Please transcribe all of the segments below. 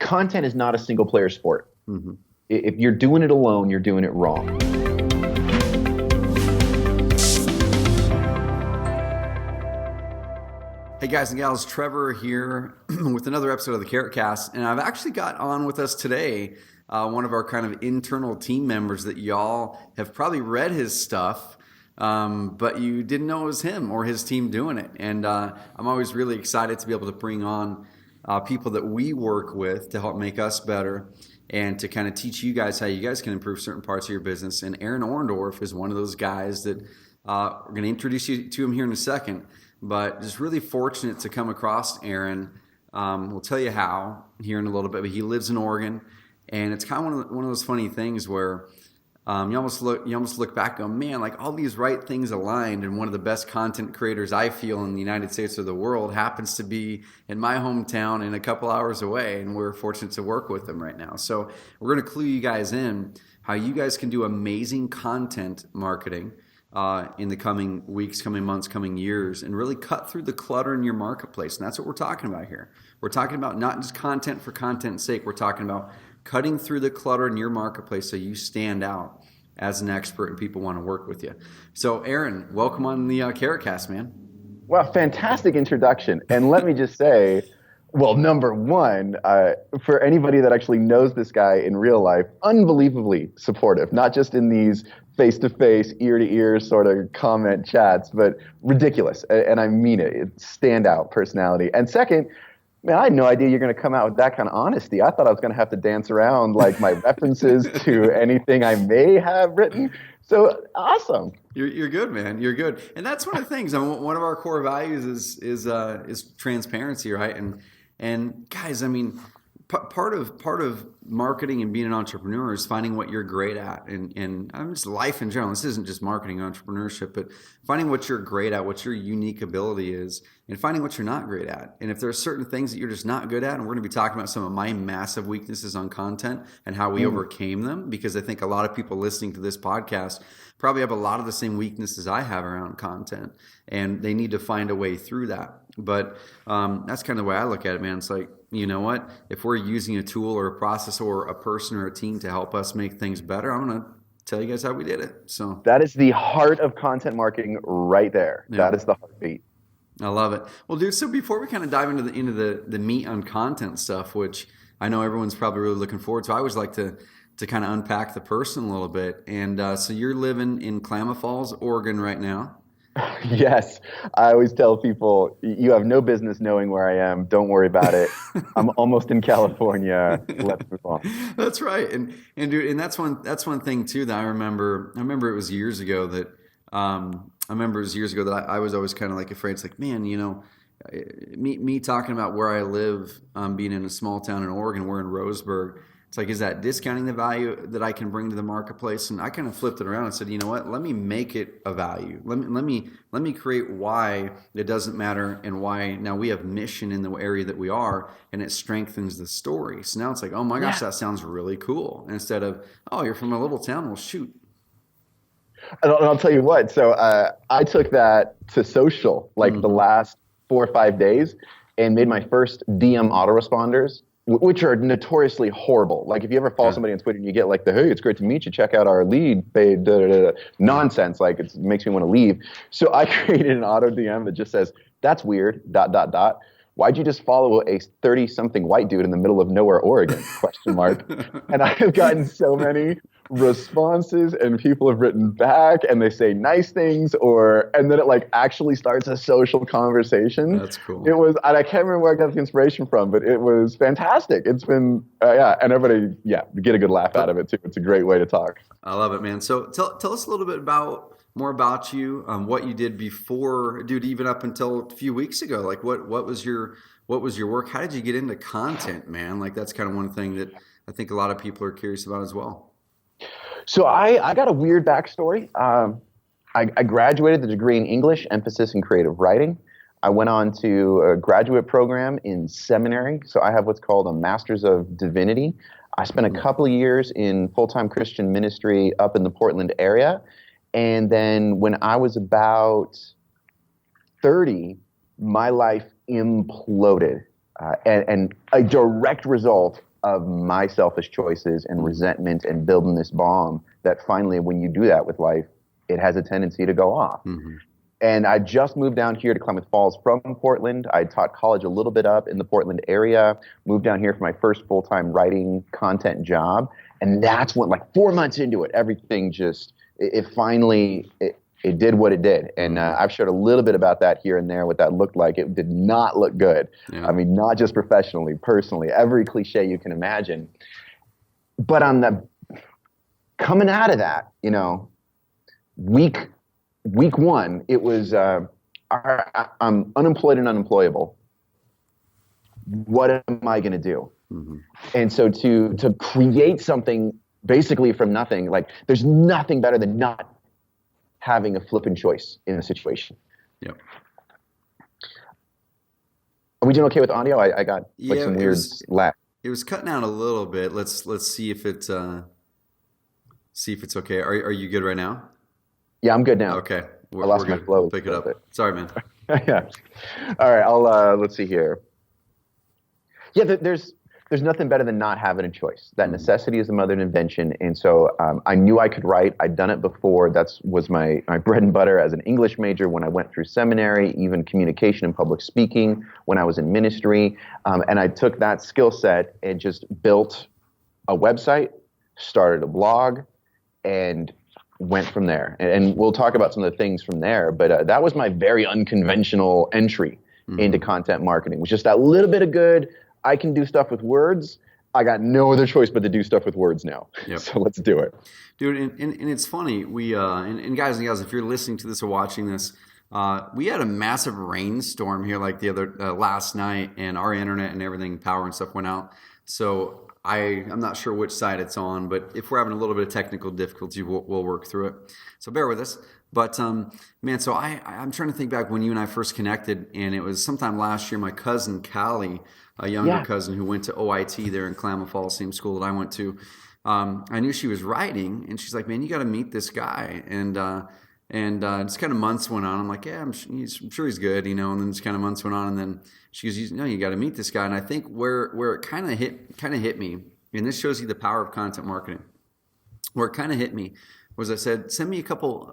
content is not a single player sport. Mm-hmm. If you're doing it alone, you're doing it wrong. Hey guys and gals, Trevor here with another episode of the CarrotCast, and I've actually got on with us today one of our kind of internal team members that y'all have probably read his stuff, but you didn't know it was him or his team doing it. And I'm always really excited to be able to bring on people that we work with to help make us better and to kind of teach you guys how you guys can improve certain parts of your business. And Aaron Orendorff is one of those guys that we're going to introduce you to him here in a second. But just really fortunate to come across Aaron. We'll tell you how here in a little bit. But he lives in Oregon, and it's kind of one of those funny things where you almost look back and go, man, like all these right things aligned, and one of the best content creators I feel in the United States or the world happens to be in my hometown and a couple hours away, and we're fortunate to work with him right now. So we're going to clue you guys in how you guys can do amazing content marketing in the coming weeks, coming months, coming years, and really cut through the clutter in your marketplace. And that's what we're talking about here. We're talking about not just content for content's sake. We're talking about cutting through the clutter in your marketplace so you stand out as an expert and people want to work with you. So Aaron, welcome on the CarrotCast, man. Well, fantastic introduction. And let me just say, well, number one, for anybody that actually knows this guy in real life, unbelievably supportive, not just in these face-to-face, ear-to-ear sort of comment chats, but ridiculous. And I mean it. Standout personality. And second, man, I had no idea you're going to come out with that kind of honesty. I thought I was going to have to dance around like my references to anything I may have written. So awesome. You're good, man. You're good. And that's one of the things. I mean, one of our core values is transparency, right? And guys, I mean, part of marketing and being an entrepreneur is finding what you're great at, and I'm just life in general. This isn't just marketing entrepreneurship, but finding what you're great at, what your unique ability is, and finding what you're not great at. And if there are certain things that you're just not good at, and we're going to be talking about some of my massive weaknesses on content and how we overcame them, because I think a lot of people listening to this podcast probably have a lot of the same weaknesses I have around content, and they need to find a way through that. But that's kind of the way I look at it, man. It's like, you know what? If we're using a tool or a process or a person or a team to help us make things better, I'm going to tell you guys how we did it. So that is the heart of content marketing right there. Yeah. That is the heartbeat. I love it. Well, dude, so before we kind of dive into the meat on content stuff, which I know everyone's probably really looking forward to, I always like to kind of unpack the person a little bit. And so you're living in Klamath Falls, Oregon right now. Yes. I always tell people, you have no business knowing where I am. Don't worry about it. I'm almost in California. Let's move on. That's right. And dude, and that's one thing too that I remember it was years ago that I was always kind of like afraid. It's like, man, you know, me talking about where I live, being in a small town in Oregon, we're in Roseburg. It's like, is that discounting the value that I can bring to the marketplace? And I kind of flipped it around and said, you know what? Let me make it a value. Let me create why it doesn't matter and why now we have mission in the area that we are, and it strengthens the story. So now it's like, oh my gosh, that sounds really cool. Instead of, oh, you're from a little town. Well, shoot. And I'll tell you what. So I took that to social like the last 4 or 5 days and made my first DM autoresponders, which are notoriously horrible. Like if you ever follow somebody on Twitter and you get like the, hey, it's great to meet you, check out our lead page, nonsense, like it makes me want to leave. So I created an auto DM that just says, that's weird, ... Why'd you just follow a 30-something white dude in the middle of nowhere, Oregon? ? And I have gotten so many responses, and people have written back, and they say nice things, and then it like actually starts a social conversation. That's cool. It was, and I can't remember where I got the inspiration from, but it was fantastic. It's been, and everybody, get a good laugh out of it too. It's a great way to talk. I love it, man. So tell us a little bit more about you, what you did before, dude, even up until a few weeks ago. Like what was your work? How did you get into content, man? Like that's kind of one thing that I think a lot of people are curious about as well. So I got a weird backstory. I graduated the degree in English, emphasis in creative writing. I went on to a graduate program in seminary. So I have what's called a Master's of Divinity. I spent a couple of years in full-time Christian ministry up in the Portland area. And then when I was about 30, my life imploded. And a direct result of my selfish choices and resentment and building this bomb that finally, when you do that with life, it has a tendency to go off. Mm-hmm. And I just moved down here to Klamath Falls from Portland. I taught college a little bit up in the Portland area, moved down here for my first full-time writing content job. And that's when, like 4 months into it, everything just, it finally, it did what it did. And I've shared a little bit about that here and there, what that looked like. It did not look good. Yeah. I mean, not just professionally, personally, every cliche you can imagine. But on the, coming out of that, you know, week one, it was, I'm unemployed and unemployable. What am I going to do? Mm-hmm. And so to create something basically from nothing, like there's nothing better than not having a flipping choice in a situation. Yep. Are we doing okay with audio? I got like some weird lag. It was cutting out a little bit. Let's see if it's okay. Are you good right now? Yeah, I'm good now. Okay. I lost my flow. We'll pick it up. Sorry, man. Yeah. All right. I'll let's see here. Yeah, there's nothing better than not having a choice. That necessity is the mother of invention. And so I knew I could write. I'd done it before. That was my bread and butter as an English major when I went through seminary, even communication and public speaking when I was in ministry. And I took that skill set and just built a website, started a blog, and went from there. And we'll talk about some of the things from there. But that was my very unconventional entry into content marketing. It was just that little bit of good. I can do stuff with words. I got no other choice but to do stuff with words now. Yep. So let's do it. Dude, and it's funny. We and guys and gals, if you're listening to this or watching this, we had a massive rainstorm here like the other last night, and our internet and everything, power and stuff went out. So I'm not sure which side it's on, but if we're having a little bit of technical difficulty, we'll work through it. So bear with us. But man, so I'm trying to think back when you and I first connected, and it was sometime last year. My cousin Callie, a younger cousin who went to OIT there in Klamath Falls, same school that I went to. I knew she was writing, and she's like, "Man, you got to meet this guy." And just kind of months went on. I'm like, "Yeah, I'm sure he's good," you know. And then just kind of months went on, and then she goes, "No, you got to meet this guy." And I think where it kind of hit me, and this shows you the power of content marketing. Where it kind of hit me was I said, "Send me a couple,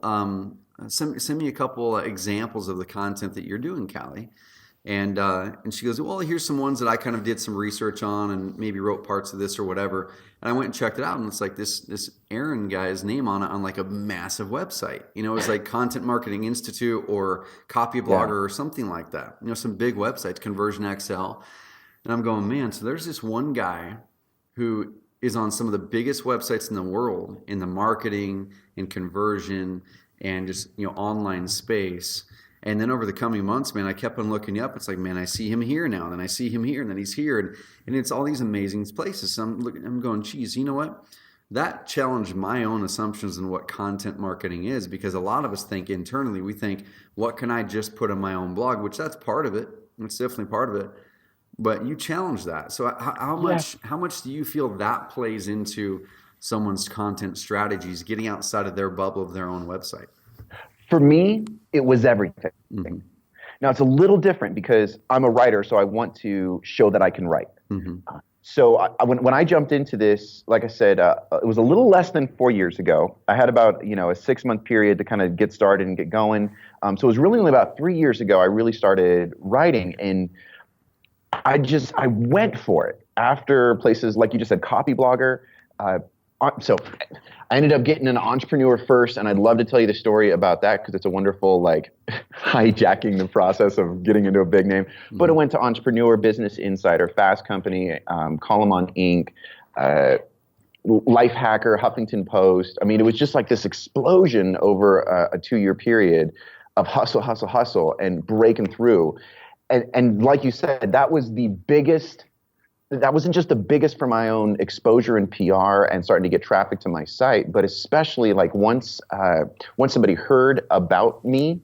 send me a couple examples of the content that you're doing, Callie." And she goes, "Well, here's some ones that I kind of did some research on and maybe wrote parts of this or whatever." And I went and checked it out, and it's like this Aaron guy's name on it on like a massive website. You know, it's like Content Marketing Institute or Copyblogger or something like that. You know, some big websites, Conversion XL. And I'm going, man, so there's this one guy who is on some of the biggest websites in the world in the marketing and conversion and just, you know, online space. And then over the coming months, man, I kept on looking up. It's like, man, I see him here now, and then I see him here, and then he's here. And it's all these amazing places. So I'm going, geez, you know what? That challenged my own assumptions on what content marketing is, because a lot of us think internally, we think, what can I just put on my own blog? Which that's part of it. It's definitely part of it. But you challenge that. So how much do you feel that plays into someone's content strategies, getting outside of their bubble of their own website? For me, it was everything. Mm-hmm. Now, it's a little different because I'm a writer, so I want to show that I can write. Mm-hmm. So when I jumped into this, like I said, it was a little less than 4 years ago. I had about a 6-month period to kind of get started and get going. So it was really only about 3 years ago I really started writing, and I went for it after places like you just said, Copyblogger. So I ended up getting an entrepreneur first, and I'd love to tell you the story about that because it's a wonderful, like, hijacking the process of getting into a big name. Mm-hmm. But it went to Entrepreneur, Business Insider, Fast Company, Column on Inc., Lifehacker, Huffington Post. I mean, it was just like this explosion over a 2-year period of hustle, and breaking through. And like you said, that was the biggest. That wasn't just the biggest for my own exposure and PR and starting to get traffic to my site, but especially like once somebody heard about me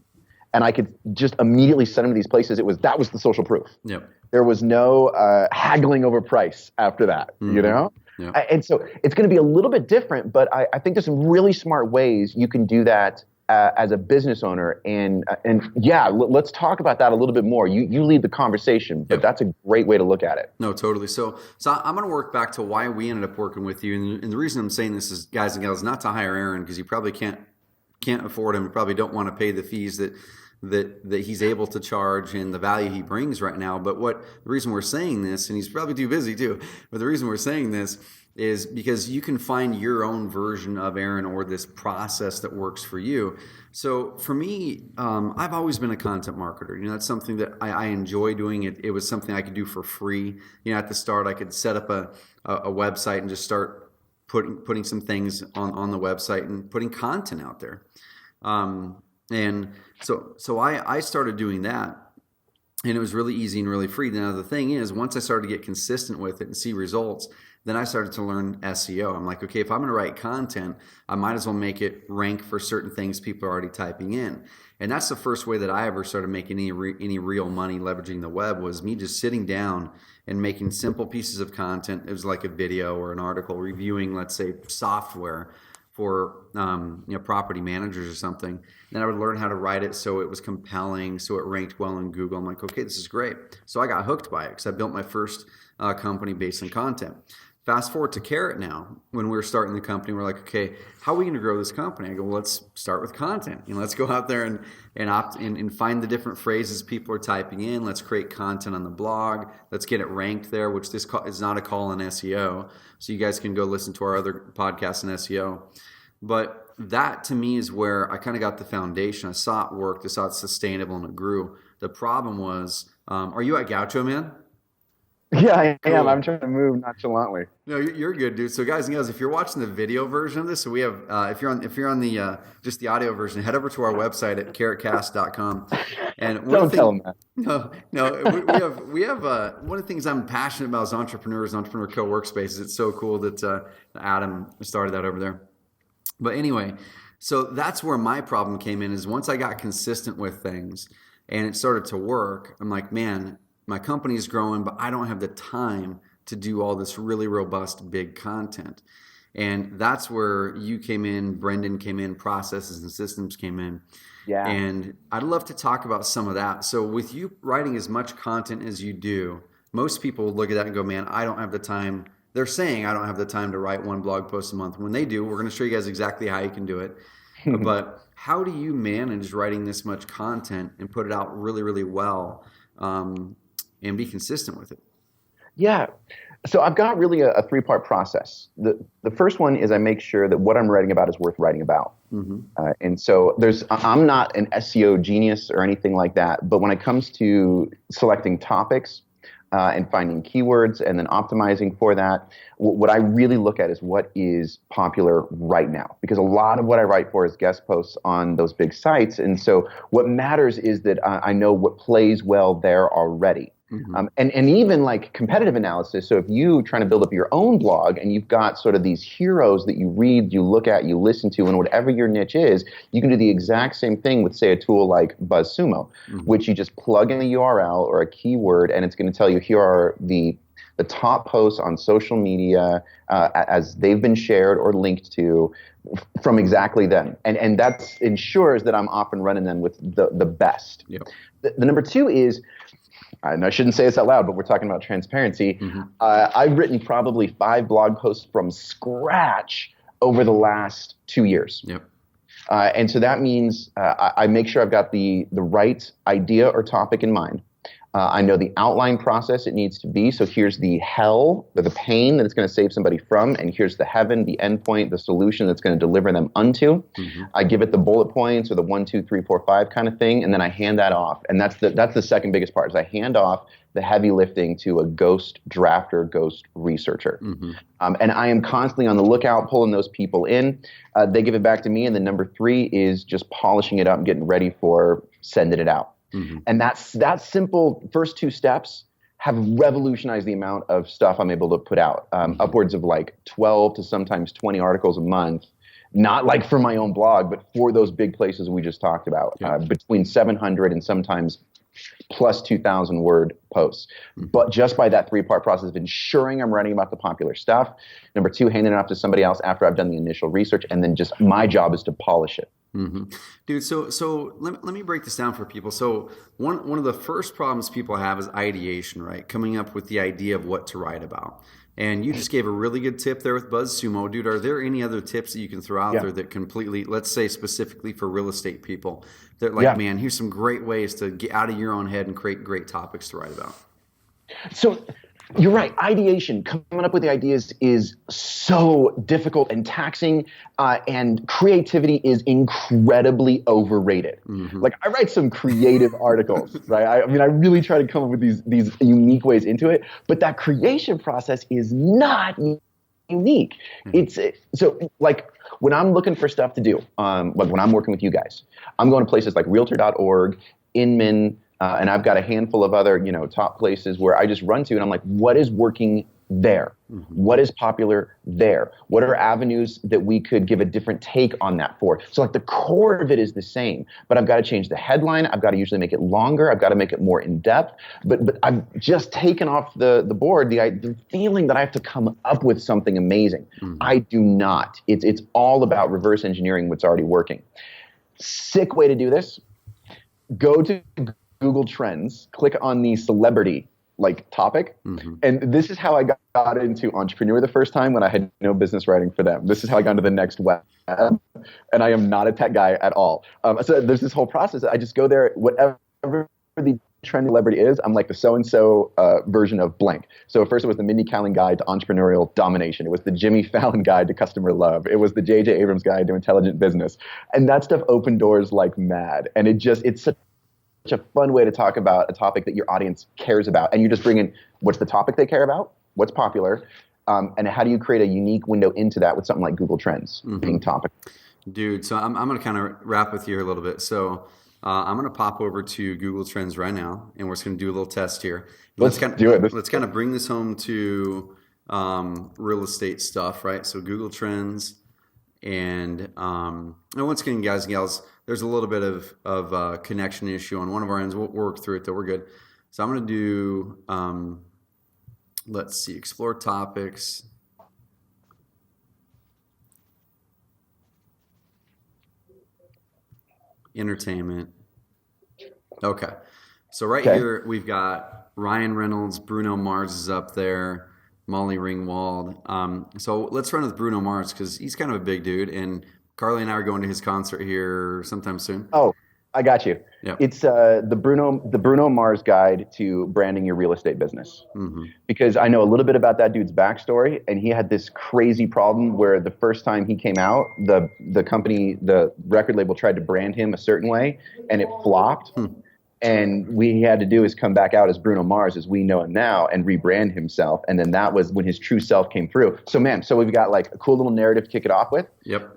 and I could just immediately send them to these places, that was the social proof. Yep. There was no haggling over price after that, you know? Yep. And so it's going to be a little bit different, but I think there's some really smart ways you can do that as a business owner, and yeah, let's talk about that a little bit more. You lead the conversation, but that's a great way to look at it. No, totally. So I'm going to work back to why we ended up working with you, and the reason I'm saying this is, guys and gals, not to hire Aaron because you probably can't afford him. You probably don't want to pay the fees that he's able to charge and the value he brings right now. But the reason we're saying this, and he's probably too busy too, but the reason we're saying this is because you can find your own version of Aaron or this process that works for you. So for me, I've always been a content marketer. That's something that I enjoy doing. It was something I could do for free. At the start, I could set up a website and just start putting some things on the website and putting content out there. And so I started doing that, and it was really easy and really free. Now the thing is, once I started to get consistent with it and see results, then I started to learn SEO. I'm like, okay, if I'm going to write content, I might as well make it rank for certain things people are already typing in. And that's the first way that I ever started making any real money leveraging the web, was me just sitting down and making simple pieces of content. It was like a video or an article reviewing, let's say, software for property managers or something. Then I would learn how to write it so it was compelling, so it ranked well in Google. I'm like, okay, this is great. So I got hooked by it because I built my first company based on content. Fast forward to Carrot now. When we were starting the company, we're like, okay, how are we going to grow this company? I go, well, let's start with content. Let's go out there and find the different phrases people are typing in. Let's create content on the blog. Let's get it ranked there, which this is not a call on SEO. So you guys can go listen to our other podcasts on SEO. But that to me is where I kind of got the foundation. I saw it worked. I saw it sustainable, and it grew. The problem was, are you at Gaucho, man? Yeah, I am. I'm trying to move nonchalantly. No, you're good, dude. So, guys and gals, if you're watching the video version of this, so we have, if you're on the just the audio version, head over to our website at CarrotCast.com. And don't tell them that. No, we have one of the things I'm passionate about is entrepreneurs, entrepreneur co-workspaces. It's so cool that Adam started that over there. But anyway, so that's where my problem came in, is once I got consistent with things and it started to work, I'm like, man, my company is growing, but I don't have the time to do all this really robust, big content. And that's where you came in, Brendan came in, processes and systems came in. Yeah. And I'd love to talk about some of that. So with you writing as much content as you do, most people would look at that and go, man, I don't have the time. They're saying I don't have the time to write one blog post a month. When they do, we're going to show you guys exactly how you can do it. But how do you manage writing this much content and put it out really, really well? And be consistent with it? Yeah. So I've got really a three-part process. The first one is I make sure that what I'm writing about is worth writing about. Mm-hmm. And so I'm not an SEO genius or anything like that, but when it comes to selecting topics and finding keywords and then optimizing for that, what I really look at is what is popular right now. Because a lot of what I write for is guest posts on those big sites. And so what matters is that I know what plays well there already. Mm-hmm. And even like competitive analysis. So if you trying to build up your own blog and you've got sort of these heroes that you read, you look at, you listen to, and whatever your niche is, you can do the exact same thing with, say, a tool like Buzzsumo, mm-hmm. which you just plug in a URL or a keyword, and it's going to tell you here are the top posts on social media as they've been shared or linked to from exactly them. And that ensures that I'm off and running them with the best. Yep. The number two is, and I shouldn't say this out loud, but we're talking about transparency. Mm-hmm. I've written probably 5 blog posts from scratch over the last 2 years. Yep. And so that means I make sure I've got the right idea or topic in mind. I know the outline process it needs to be. So here's the hell, the pain that it's going to save somebody from, and here's the heaven, the endpoint, the solution that's going to deliver them unto. Mm-hmm. I give it the bullet points or the 1, 2, 3, 4, 5 kind of thing, and then I hand that off. And that's the second biggest part is I hand off the heavy lifting to a ghost drafter, ghost researcher. Mm-hmm. And I am constantly on the lookout, pulling those people in. They give it back to me. And then number 3 is just polishing it up and getting ready for sending it out. Mm-hmm. And that simple first 2 steps have revolutionized the amount of stuff I'm able to put out, upwards of like 12 to sometimes 20 articles a month, not like for my own blog, but for those big places we just talked about, between 700 and sometimes plus 2,000 word posts. Mm-hmm. But just by that 3-part process of ensuring I'm writing about the popular stuff, number 2, handing it off to somebody else after I've done the initial research, and then just my job is to polish it. Mm-hmm. Dude, so let me break this down for people. So one of the first problems people have is ideation, right? Coming up with the idea of what to write about. And you just gave a really good tip there with Buzzsumo. Dude, are there any other tips that you can throw out Yeah. there that completely, let's say specifically for real estate people, that like, Yeah. man, here's some great ways to get out of your own head and create great topics to write about? So you're right. Ideation, coming up with the ideas, is so difficult and taxing, and creativity is incredibly overrated. Mm-hmm. Like I write some creative articles, right? I mean, I really try to come up with these unique ways into it, but that creation process is not unique. Mm-hmm. It's so like when I'm looking for stuff to do, like when I'm working with you guys, I'm going to places like Realtor.org, Inman, and I've got a handful of other, top places where I just run to, and I'm like, what is working there? Mm-hmm. What is popular there? What are avenues that we could give a different take on that for? So like the core of it is the same, but I've got to change the headline. I've got to usually make it longer. I've got to make it more in depth. But I've just taken off the board the feeling that I have to come up with something amazing. Mm-hmm. I do not. It's all about reverse engineering what's already working. Sick way to do this. Go to Google Trends, click on the celebrity topic. Mm-hmm. And this is how I got into Entrepreneur the first time when I had no business writing for them. This is how I got into the next web. And I am not a tech guy at all. So there's this whole process. I just go there, whatever the trend celebrity is, I'm like the so-and-so version of blank. So first it was the Mindy Kaling guide to entrepreneurial domination. It was the Jimmy Fallon guide to customer love. It was the J.J. Abrams guide to intelligent business. And that stuff opened doors like mad. And it's such a fun way to talk about a topic that your audience cares about. And you just bring in what's the topic they care about, what's popular, and how do you create a unique window into that with something like Google Trends being topic. Dude, so I'm going to kind of wrap with you here a little bit. So I'm going to pop over to Google Trends right now, and we're just going to do a little test here. Let's do it. Let's kind of bring this home to real estate stuff, right? So Google Trends, and once again, guys and gals, there's a little bit of connection issue on one of our ends. We'll work through it, though. We're good. So I'm going to do, let's see, explore topics. Entertainment. Okay. So here we've got Ryan Reynolds, Bruno Mars is up there, Molly Ringwald. So let's run with Bruno Mars because he's kind of a big dude, and Carly and I are going to his concert here sometime soon. Oh, I got you. Yep. It's the Bruno Mars guide to branding your real estate business. Mm-hmm. Because I know a little bit about that dude's backstory, and he had this crazy problem where the first time he came out, the company, the record label tried to brand him a certain way, and it flopped. And what he had to do is come back out as Bruno Mars, as we know him now, and rebrand himself. And then that was when his true self came through. So, man, we've got like a cool little narrative to kick it off with. Yep.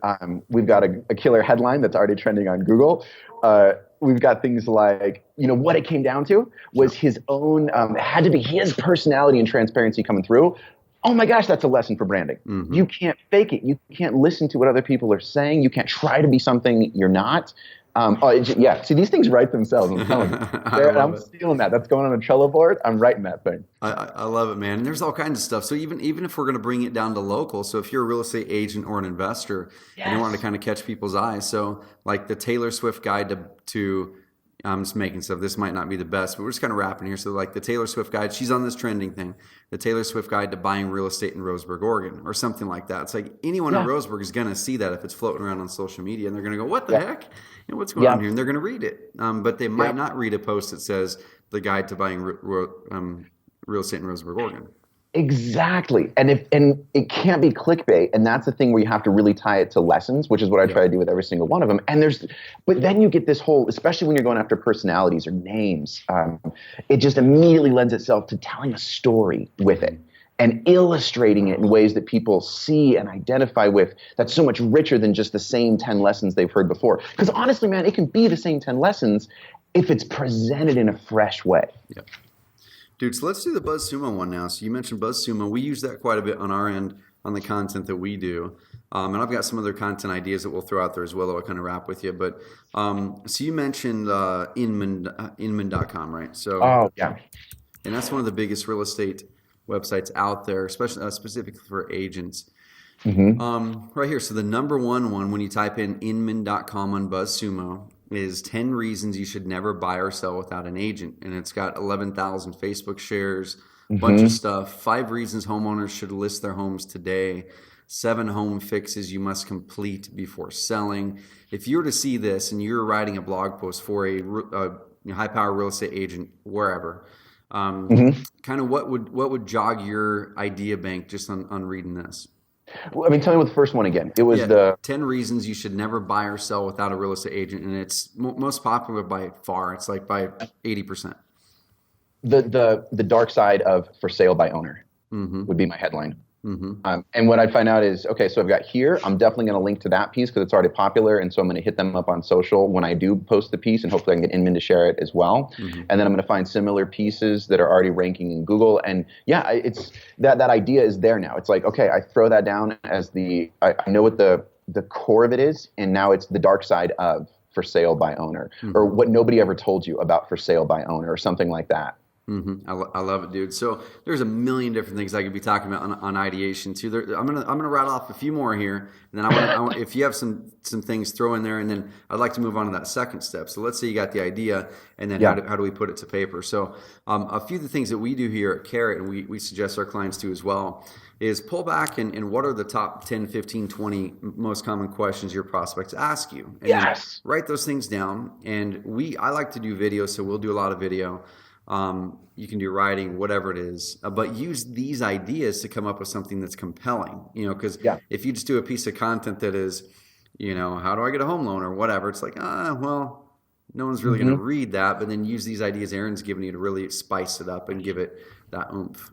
We've got a killer headline that's already trending on Google. We've got things like, what it came down to was his own, it had to be his personality and transparency coming through. Oh my gosh, that's a lesson for branding. Mm-hmm. You can't fake it. You can't listen to what other people are saying. You can't try to be something you're not. Yeah. See, these things write themselves. I'm telling you. I'm stealing that. That's going on a Trello board. I'm writing that thing. I love it, man. And there's all kinds of stuff. So even if we're going to bring it down to local, so if you're a real estate agent or an investor, and you want to kind of catch people's eyes, so like the Taylor Swift guide to I'm just making stuff. This might not be the best, but we're just kind of wrapping here. So like the Taylor Swift guide, she's on this trending thing. The Taylor Swift guide to buying real estate in Roseburg, Oregon, or something like that. It's like anyone in Roseburg is going to see that if it's floating around on social media, and they're going to go, "What the heck? What's going on here?" And they're going to read it, but they might not read a post that says the guide to buying real estate in Roseburg, Oregon. Exactly. And it can't be clickbait. And that's the thing where you have to really tie it to lessons, which is what I try to do with every single one of them. But then you get this whole, especially when you're going after personalities or names, it just immediately lends itself to telling a story with it and illustrating it in ways that people see and identify with. That's so much richer than just the same 10 lessons they've heard before. Because honestly, man, it can be the same 10 lessons if it's presented in a fresh way. Yep. Dude, so let's do the Buzzsumo one now. So you mentioned Buzzsumo. We use that quite a bit on our end on the content that we do. And I've got some other content ideas that we'll throw out there as well that I'll kind of wrap with you. But so you mentioned Inman.com, right? So, yeah. And that's one of the biggest real estate websites out there, especially specifically for agents. Right here. So the number one, when you type in inman.com on Buzzsumo, is 10 reasons you should never buy or sell without an agent. And it's got 11,000 Facebook shares, bunch of stuff. 5 reasons homeowners should list their homes today. 7 home fixes you must complete before selling. If you were to see this and you're writing a blog post for a high power real estate agent, wherever, kind of what would jog your idea bank just on reading this? Well, I mean, tell me what the first one again. It was the 10 reasons you should never buy or sell without a real estate agent, and it's most popular by far. It's like by 80%. the dark side of for sale by owner would be my headline. And what I'd find out is, okay, so I've got here, I'm definitely going to link to that piece because it's already popular. And so I'm going to hit them up on social when I do post the piece, and hopefully I can get Inman to share it as well. And then I'm going to find similar pieces that are already ranking in Google. And yeah, it's that idea is there now. It's like, okay, I throw that down as I know what the core of it is. And now it's the dark side of for sale by owner, or what nobody ever told you about for sale by owner, or something like that. I love it, dude. So there's a million different things I could be talking about on ideation too. I'm gonna rattle off a few more here, and then I want if you have some things, throw in there, and then I'd like to move on to that second step. So let's say you got the idea, and then how do we put it to paper? So a few of the things that we do here at Carrot, and we suggest our clients do as well, is pull back and what are the top 10, 15, 20 most common questions your prospects ask you, and then write those things down. And I like to do video, so we'll do a lot of video. You can do writing, whatever it is, but use these ideas to come up with something that's compelling, because if you just do a piece of content that is, how do I get a home loan or whatever, it's like, well, no one's really going to read that. But then use these ideas Aaron's giving you to really spice it up and give it that oomph.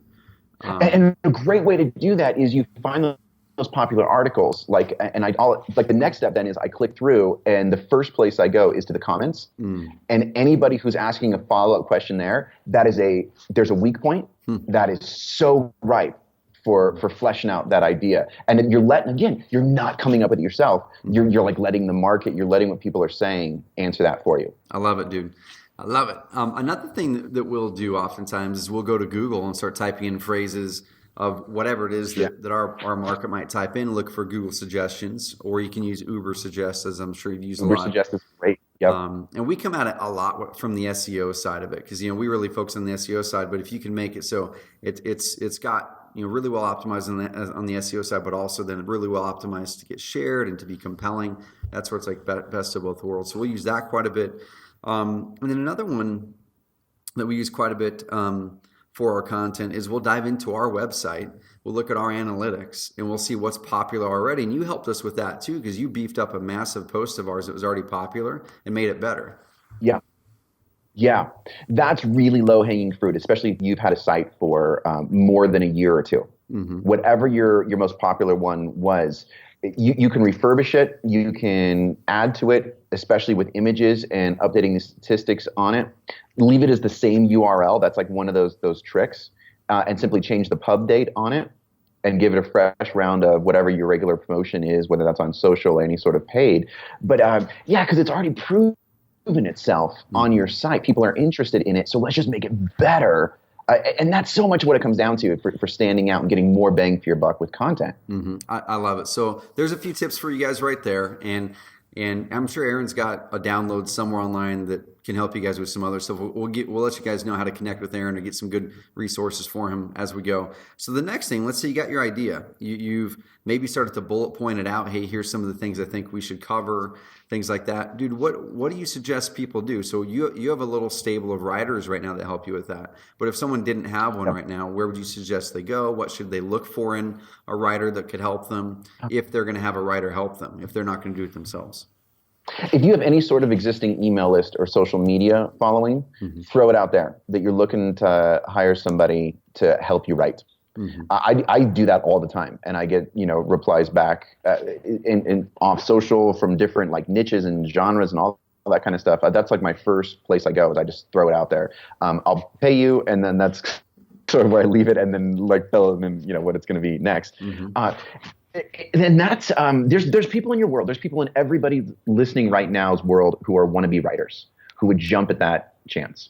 And a great way to do that is you find those popular articles, like the next step then is I click through, and the first place I go is to the comments, and anybody who's asking a follow-up question there's a weak point that is so ripe for fleshing out that idea. And then you're not coming up with it yourself. You're like letting the market, you're letting what people are saying answer that for you. I love it, dude. I love it. Another thing that we'll do oftentimes is we'll go to Google and start typing in phrases of whatever it is that our market might type in, look for Google suggestions, or you can use Uber Suggest, as I'm sure you've used a lot. Uber Suggest is great. Yep. And we come at it a lot from the SEO side of it, because we really focus on the SEO side. But if you can make it so it's got really well optimized on the SEO side, but also then really well optimized to get shared and to be compelling, that's where it's like best of both worlds. So we'll use that quite a bit. And then another one that we use quite a bit for our content is we'll dive into our website, we'll look at our analytics, and we'll see what's popular already. And you helped us with that too, because you beefed up a massive post of ours that was already popular and made it better. Yeah, that's really low-hanging fruit, especially if you've had a site for more than a year or two. Whatever your most popular one was, you can refurbish it, you can add to it, especially with images and updating the statistics on it. Leave it as the same URL. That's like one of those tricks, and simply change the pub date on it and give it a fresh round of whatever your regular promotion is, whether that's on social or any sort of paid. But because it's already proven itself on your site. People are interested in it, so let's just make it better. And that's so much what it comes down to for standing out and getting more bang for your buck with content. I love it. So there's a few tips for you guys right there. And I'm sure Aaron's got a download somewhere online that can help you guys with some other stuff. We'll let you guys know how to connect with Aaron and get some good resources for him as we go. So the next thing, let's say you got your idea. You've maybe started to bullet point it out. Hey, here's some of the things I think we should cover, things like that. Dude, what do you suggest people do? So you have a little stable of writers right now that help you with that. But if someone didn't have one right now, where would you suggest they go? What should they look for in a writer that could help them if they're going to have a writer help them, if they're not going to do it themselves? If you have any sort of existing email list or social media following, throw it out there that you're looking to hire somebody to help you write. I do that all the time, and I get replies back in off social from different like niches and genres and all that kind of stuff. That's like my first place I go, is I just throw it out there. I'll pay you, and then that's sort of where I leave it, and then like tell them what it's going to be next. And that's there's people in your world. There's people in everybody listening right now's world who are wannabe writers who would jump at that chance.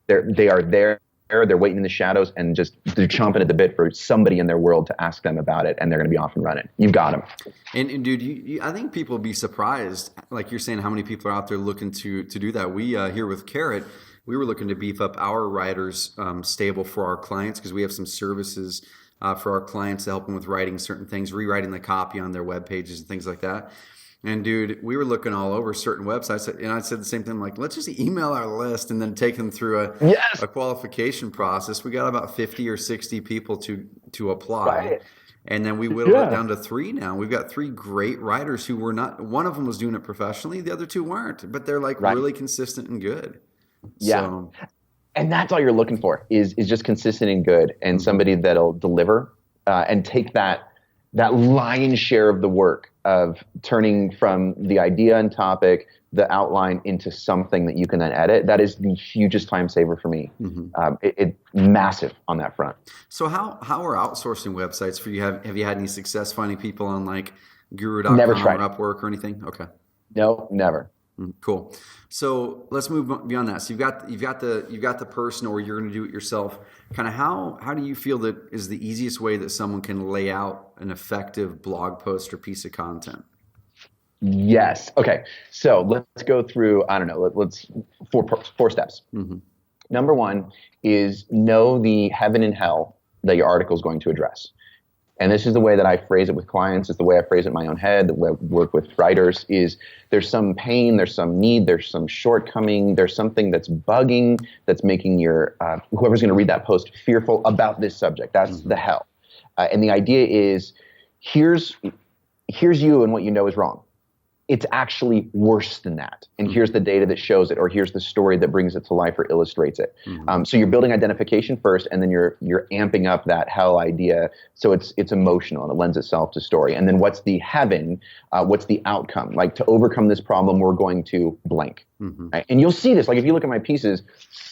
They are there they're waiting in the shadows, and just they're chomping at the bit for somebody in their world to ask them about it, and they're going to be off and running. You've got them. And dude, I think people will be surprised, like you're saying, how many people are out there looking to do that. We here with Carrot, we were looking to beef up our writers stable for our clients, because we have some services for our clients to help them with writing certain things, rewriting the copy on their web pages and things like that. And dude, we were looking all over certain websites, and I said the same thing, like, let's just email our list and then take them through a qualification process. We got about 50 or 60 people to apply. Right. And then we whittled it down to 3 now. We've got 3 great writers who were not, one of them was doing it professionally, the other 2 weren't, but they're like really consistent and good. Yeah. So, and that's all you're looking for is just consistent and good, and somebody that'll deliver and take that lion's share of the work of turning from the idea and topic, the outline, into something that you can then edit. That is the hugest time saver for me. It's massive on that front. So how are outsourcing websites for you? Have you had any success finding people on like Guru.com Never or tried. Upwork or anything? Okay. No, never. Cool. So let's move beyond that. So you've got the person, or you're going to do it yourself. Kind of how do you feel that is the easiest way that someone can lay out an effective blog post or piece of content? Yes. Okay. So let's go through, I don't know, let's 4 steps. Number 1 is know the heaven and hell that your article is going to address. And this is the way that I phrase it with clients. It's the way I phrase it in my own head. The way I work with writers is there's some pain, there's some need, there's some shortcoming, there's something that's bugging, that's making your whoever's going to read that post fearful about this subject. That's the hell. And the idea is here's you and what you know is wrong. It's actually worse than that. And here's the data that shows it, or here's the story that brings it to life or illustrates it. So you're building identification first, and then you're amping up that hell idea so it's emotional and it lends itself to story. And then what's the heaven? What's the outcome? Like, to overcome this problem, we're going to blank. Right? And you'll see this, like if you look at my pieces,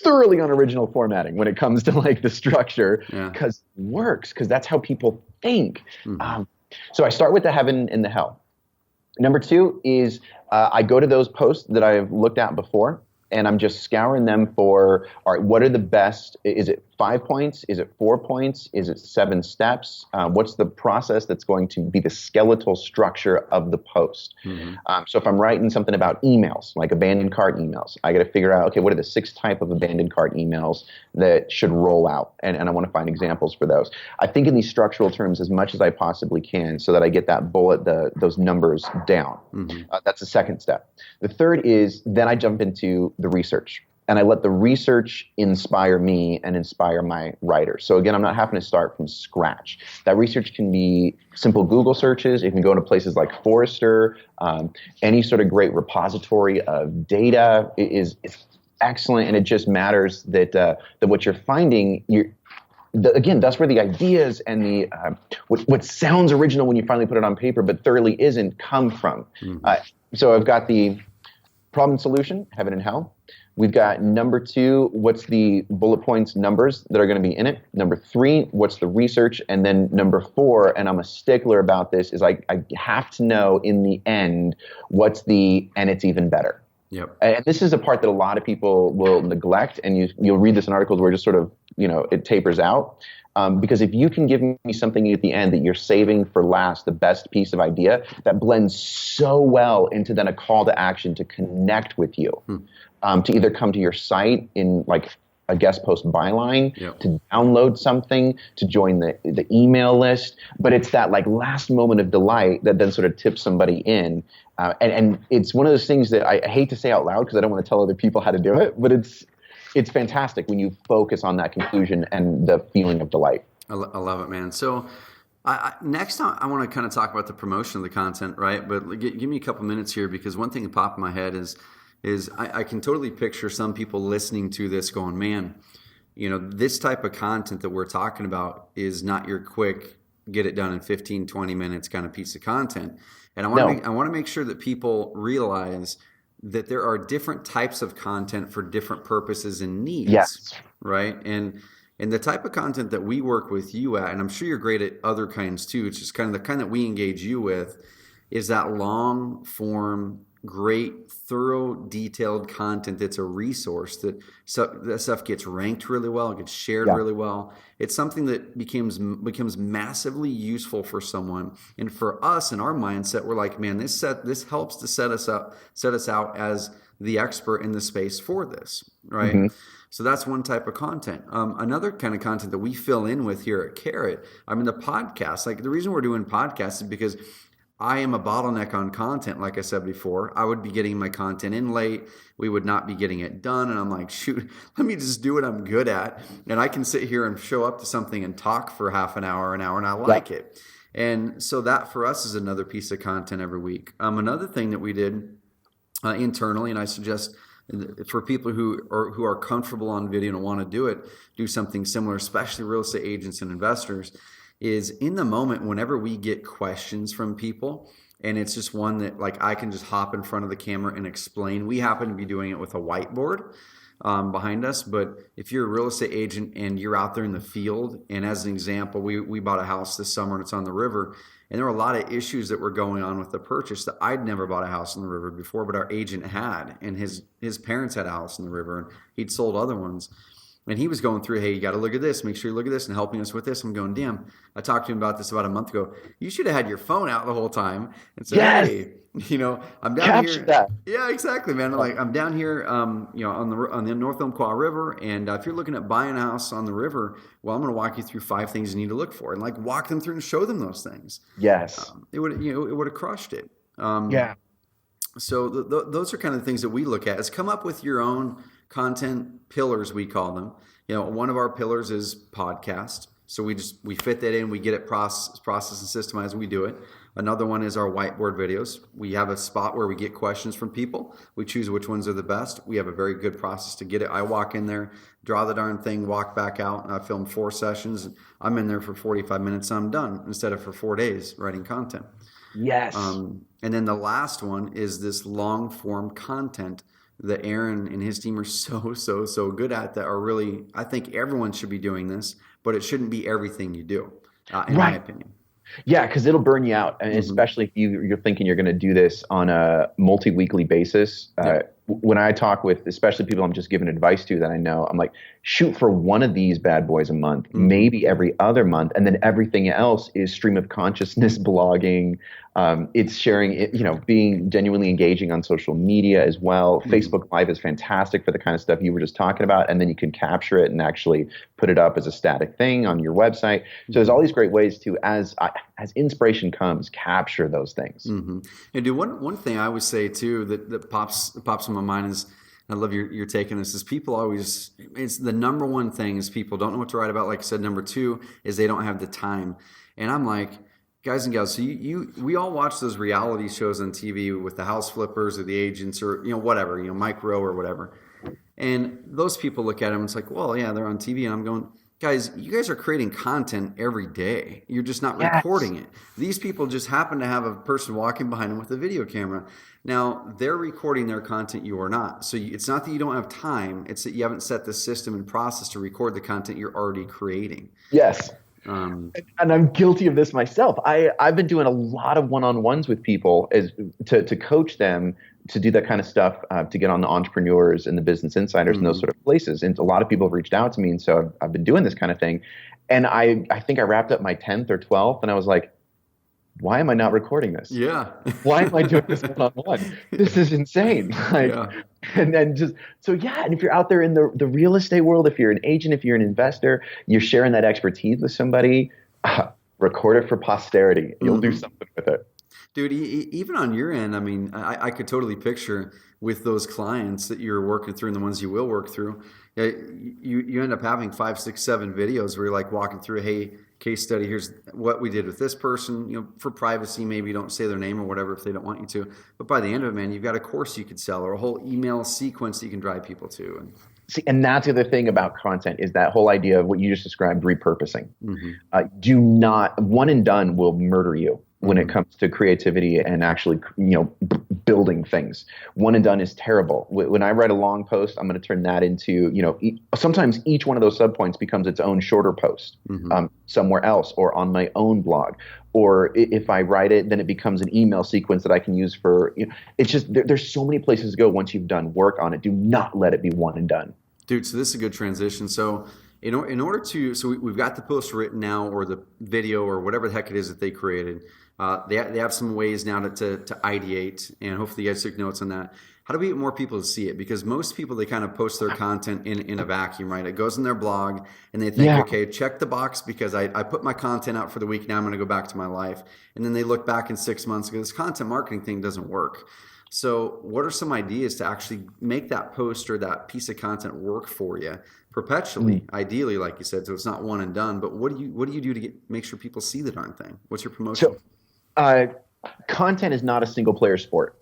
thoroughly unoriginal formatting when it comes to like the structure, because it works, because that's how people think. So I start with the heaven and the hell. Number 2 is I go to those posts that I've looked at before, and I'm just scouring them for, all right, what are the best? Is it 5 points? Is it 4 points? Is it 7 steps? What's the process that's going to be the skeletal structure of the post? So if I'm writing something about emails, like abandoned cart emails, I got to figure out, okay, what are the 6 type of abandoned cart emails that should roll out? And I want to find examples for those. I think in these structural terms as much as I possibly can so that I get that bullet, those numbers down. That's the second step. The third is then I jump into the research. And I let the research inspire me and inspire my writers. So again, I'm not having to start from scratch. That research can be simple Google searches. It can go to places like Forrester. Any sort of great repository of data is excellent. And it just matters that what you're finding, again, that's where the ideas and the what sounds original when you finally put it on paper but thoroughly isn't come from. So I've got the problem solution, heaven and hell. We've got number 2, what's the bullet points numbers that are going to be in it? Number 3, what's the research? And then number 4, and I'm a stickler about this, is I have to know in the end what's and it's even better. And this is a part that a lot of people will neglect, and you'll read this in articles where it just sort of, it tapers out. Because if you can give me something at the end that you're saving for last, the best piece of idea, that blends so well into then a call to action to connect with you, to either come to your site in like a guest post byline, to download something, to join the email list. But it's that like last moment of delight that then sort of tips somebody in. And it's one of those things that I hate to say out loud because I don't want to tell other people how to do it, but it's fantastic when you focus on that conclusion and the feeling of delight. I love it, man. So next, I want to kind of talk about the promotion of the content, right? But give me a couple minutes here, because one thing that popped in my head is I can totally picture some people listening to this going, man, this type of content that we're talking about is not your quick, get it done in 15, 20 minutes kind of piece of content. And I want to make sure that people realize that there are different types of content for different purposes and needs, right? And the type of content that we work with you at, and I'm sure you're great at other kinds too, it's just kind of the kind that we engage you with, is that long form great, thorough, detailed content that's a resource, that stuff gets ranked really well, it gets shared really well. It's something that becomes massively useful for someone. And for us in our mindset, we're like, man, this helps to set us out as the expert in the space for this, right? Mm-hmm. So that's one type of content. Another kind of content that we fill in with here at Carrot, the podcast. Like, the reason we're doing podcasts is because I am a bottleneck on content. Like I said before, I would be getting my content in late. We would not be getting it done. And I'm like, shoot, let me just do what I'm good at. And I can sit here and show up to something and talk for half an hour, and I like it. And so that for us is another piece of content every week. Another thing that we did internally, and I suggest for people who are comfortable on video and want to do something similar, especially real estate agents and investors, is in the moment whenever we get questions from people, and it's just one that like I can just hop in front of the camera and explain. We happen to be doing it with a whiteboard behind us, but if you're a real estate agent and you're out there in the field, and as an example, we bought a house this summer and it's on the river, and there were a lot of issues that were going on with the purchase that I'd never bought a house on the river before, but our agent had, and his parents had a house on the river, and he'd sold other ones. And he was going through, hey, you got to look at this, make sure you look at this, and helping us with this. I'm going, damn, I talked to him about this about a month ago. You should have had your phone out the whole time and said, hey, I'm down Capture here. That. Yeah, exactly, man. Like, I'm down here, on the North Umpqua River, and if you're looking at buying a house on the river, well, I'm going to walk you through 5 things you need to look for, and like walk them through and show them those things. Yes, it would have crushed it. So those are kind of the things that we look at. Is come up with your own content pillars, we call them. One of our pillars is podcast. So we fit that in, we get it processed and systemized, and we do it. Another one is our whiteboard videos. We have a spot where we get questions from people. We choose which ones are the best. We have a very good process to get it. I walk in there, draw the darn thing, walk back out, and I film 4 sessions. I'm in there for 45 minutes, and I'm done, instead of for 4 days writing content. Yes. And then the last one is this long form content that Aaron and his team are so good at, that are really, I think everyone should be doing this, but it shouldn't be everything you do, in my opinion. Yeah, because it'll burn you out, and especially if you're thinking you're going to do this on a multi-weekly basis. When I talk with, especially people I'm just giving advice to that I know, I'm like, shoot for one of these bad boys a month, maybe every other month, and then everything else is stream of consciousness blogging. It's sharing it, being genuinely engaging on social media as well. Facebook Live is fantastic for the kind of stuff you were just talking about, and then you can capture it and actually put it up as a static thing on your website. So there's all these great ways to, as inspiration comes, capture those things. And dude, one thing I would say too that pops in my mind is, I love your take on this, is people always, it's the number one thing is people don't know what to write about. Like I said, number 2 is they don't have the time. And I'm like, guys and gals, so we all watch those reality shows on TV with the house flippers or the agents or, whatever, Mike Rowe or whatever. And those people look at them and it's like, well, yeah, they're on TV. And I'm going, guys, you guys are creating content every day. You're just not recording it. These people just happen to have a person walking behind them with a video camera. Now, they're recording their content, you are not. So it's not that you don't have time. It's that you haven't set the system and process to record the content you're already creating. Yes. And I'm guilty of this myself. I've been doing a lot of one-on-ones with people to coach them to do that kind of stuff, to get on the Entrepreneurs and the Business Insiders and those sort of places. And a lot of people have reached out to me, and so I've been doing this kind of thing. And I think I wrapped up my 10th or 12th, and I was like, why am I not recording this? Yeah. Why am I doing this one-on-one? This is insane. And then and if you're out there in the real estate world, if you're an agent, if you're an investor, you're sharing that expertise with somebody, record it for posterity. You'll do something with it. Dude, even on your end, I could totally picture with those clients that you're working through and the ones you will work through, you end up having 5, 6, 7 videos where you're like walking through, hey, case study, here's what we did with this person. For privacy, maybe you don't say their name or whatever if they don't want you to. But by the end of it, man, you've got a course you could sell or a whole email sequence that you can drive people to. See, and that's the other thing about content is that whole idea of what you just described, repurposing. Do not, one and done will murder you. when it comes to creativity and actually, building things. One and done is terrible. When I write a long post, I'm going to turn that into, sometimes each one of those subpoints becomes its own shorter post somewhere else or on my own blog. Or if I write it, then it becomes an email sequence that I can use for, it's just, there's so many places to go once you've done work on it. Do not let it be one and done. Dude, so this is a good transition. So in order to, we've got the post written now, or the video, or whatever the heck it is that they created. They have some ways now to ideate, and hopefully you guys took notes on that. How do we get more people to see it? Because most people, they kind of post their content in a vacuum, right? It goes in their blog and they think, okay, check the box because I put my content out for the week. Now I'm going to go back to my life. And then they look back in 6 months because this content marketing thing doesn't work. So what are some ideas to actually make that post or that piece of content work for you perpetually, ideally, like you said, so it's not one and done? But what do you do to make sure people see the darn thing? What's your promotion? So content is not a single player sport.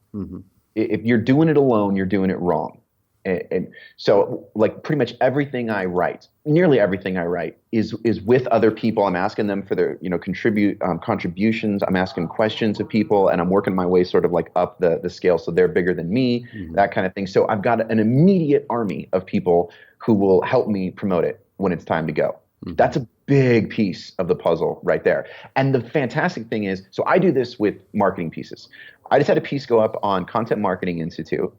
If you're doing it alone, you're doing it wrong. And so, like, pretty much everything I write, nearly everything I write is with other people. I'm asking them for their, contributions. I'm asking questions of people, and I'm working my way sort of like up the scale. So they're bigger than me, that kind of thing. So I've got an immediate army of people who will help me promote it when it's time to go. That's a big piece of the puzzle right there. And the fantastic thing is, so I do this with marketing pieces. I just had a piece go up on Content Marketing Institute,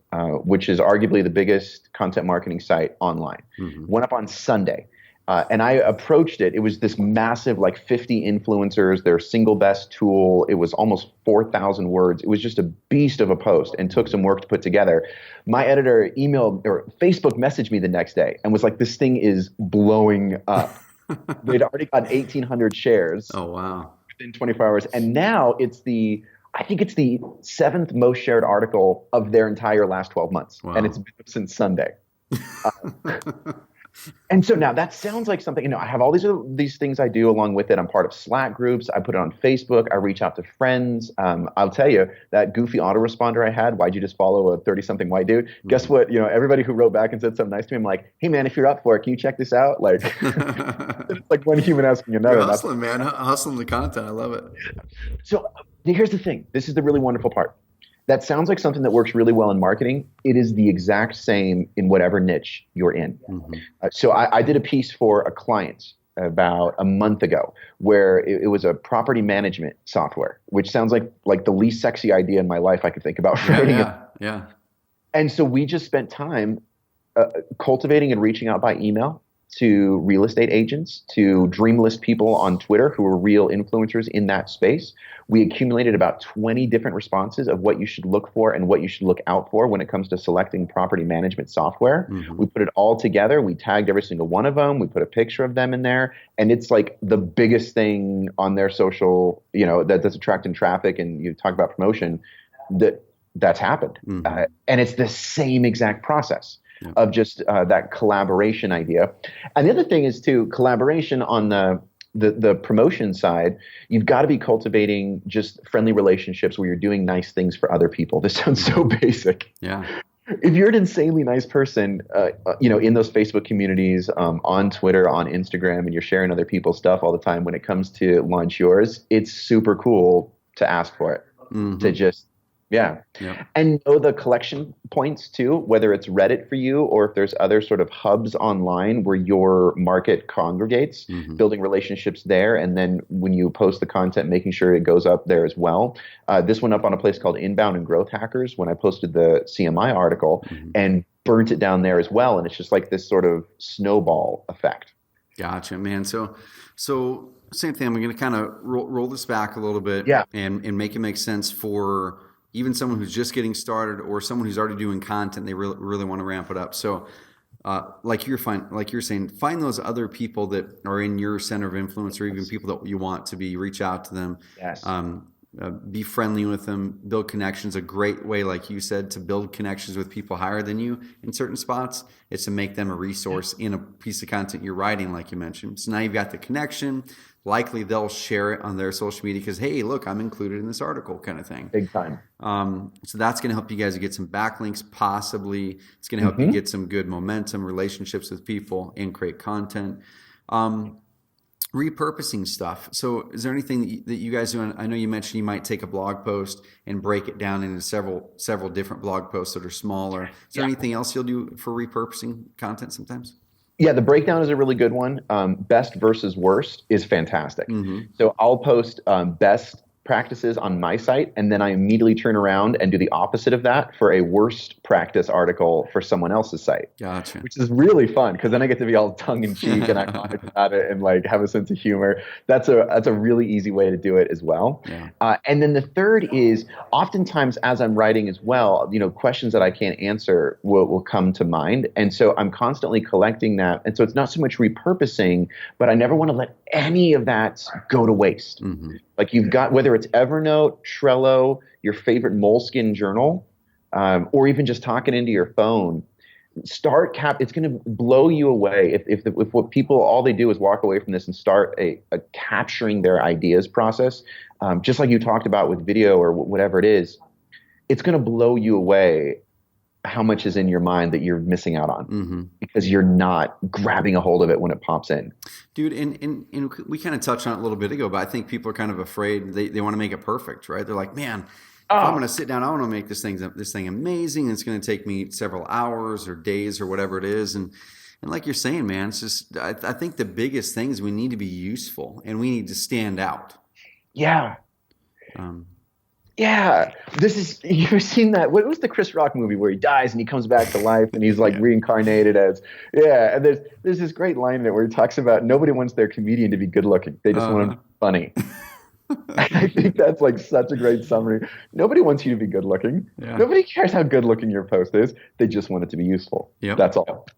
which is arguably the biggest content marketing site online. Went up on Sunday. And I approached it. It was this massive, like 50 influencers, their single best tool. It was almost 4,000 words. It was just a beast of a post and took some work to put together. My editor emailed or Facebook messaged me the next day and was like, this thing is blowing up. They'd already got 1,800 shares. Oh, wow. Within 24 hours. And now I think it's the 7th most shared article of their entire last 12 months. Wow. And it's been up since Sunday. And so now that sounds like something, I have all these things I do along with it. I'm part of Slack groups. I put it on Facebook. I reach out to friends. I'll tell you, that goofy autoresponder I had, why'd you just follow a 30-something white dude? Guess what? Everybody who wrote back and said something nice to me, I'm like, hey man, if you're up for it, can you check this out? Like, it's like one human asking another. You're hustling, man. Hustling the content. I love it. So here's the thing. This is the really wonderful part. That sounds like something that works really well in marketing. It is the exact same in whatever niche you're in. So I did a piece for a client about a month ago where it was a property management software, which sounds like the least sexy idea in my life I could think about. Yeah. And so we just spent time cultivating and reaching out by email to real estate agents, to dream list people on Twitter who are real influencers in that space. We accumulated about 20 different responses of what you should look for and what you should look out for when it comes to selecting property management software. We put it all together. We tagged every single one of them. We put a picture of them in there. And it's like the biggest thing on their social, that's attracting traffic. And you talk about promotion, that's happened. And it's the same exact process. Of just that collaboration idea. And the other thing is too, collaboration on the promotion side, you've got to be cultivating just friendly relationships where you're doing nice things for other people. This sounds so basic. Yeah. If you're an insanely nice person, in those Facebook communities, on Twitter, on Instagram, and you're sharing other people's stuff all the time, when it comes to launch yours, it's super cool to ask for it, to just, and know the collection points too, whether it's Reddit for you or if there's other sort of hubs online where your market congregates, building relationships there. And then when you post the content, making sure it goes up there as well. This went up on a place called Inbound and Growth Hackers when I posted the CMI article and burnt it down there as well. And it's just like this sort of snowball effect. Gotcha, man. So same thing. I'm going to kind of roll this back a little bit and make it make sense for even someone who's just getting started or someone who's already doing content, they really want to ramp it up. So like you're saying, find those other people that are in your center of influence or even people that you want to be, reach out to them. Yes. Be friendly with them, build connections. A great way, like you said, to build connections with people higher than you in certain spots is to make them a resource in a piece of content you're writing, like you mentioned. So now you've got the connection. Likely they'll share it on their social media because, hey, look, I'm included in this article, kind of thing. Big time. So that's going to help you guys get some backlinks, possibly. It's going to help you get some good momentum, relationships with people, and create content. repurposing stuff. So is there anything that you guys do? And I know you mentioned you might take a blog post and break it down into several different blog posts that are smaller. Is there anything else you'll do for repurposing content sometimes? Yeah, the breakdown is a really good one. Best versus worst is fantastic. So I'll post best practices on my site, and then I immediately turn around and do the opposite of that for a worst practice article for someone else's site. Gotcha. Which is really fun because then I get to be all tongue in cheek and ironic about it and like have a sense of humor. That's a really easy way to do it as well. Yeah. And then the third is oftentimes as I'm writing as well, questions that I can't answer will come to mind. And so I'm constantly collecting that. And so it's not so much repurposing, but I never want to let any of that go to waste. Like you've got, whether it's Evernote, Trello, your favorite Moleskine journal, or even just talking into your phone, it's going to blow you away if what people, all they do is walk away from this and start a capturing their ideas process. Just like you talked about with video or whatever it is, it's going to blow you away how much is in your mind that you're missing out on because you're not grabbing a hold of it when it pops in. Dude, and we kind of touched on it a little bit ago, but I think people are kind of afraid. They want to make it perfect, right? They're like, man, if I'm going to sit down, I want to make this thing amazing. It's going to take me several hours or days or whatever it is. And like you're saying, man, it's just, I think the biggest thing is we need to be useful and we need to stand out. Yeah. Yeah, you've seen that. What was the Chris Rock movie where he dies and he comes back to life and he's like reincarnated as, and there's this great line in it where he talks about nobody wants their comedian to be good looking. They just want him to be funny. I think that's like such a great summary. Nobody wants you to be good looking. Yeah. Nobody cares how good looking your post is. They just want it to be useful. Yep. That's all.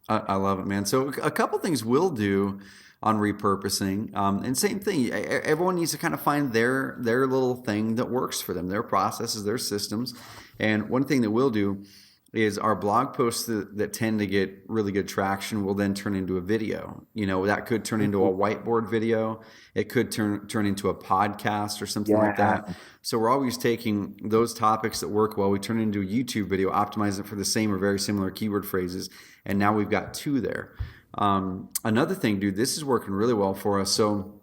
I love it, man. So a couple things we'll do on repurposing, and same thing. Everyone needs to kind of find their little thing that works for them, their processes, their systems. And one thing that we'll do is our blog posts that tend to get really good traction will then turn into a video. That could turn into a whiteboard video. It could turn into a podcast or something like that. So we're always taking those topics that work well. We turn it into a YouTube video, optimize it for the same or very similar keyword phrases. And now we've got 2 there. Another thing, dude, this is working really well for us. So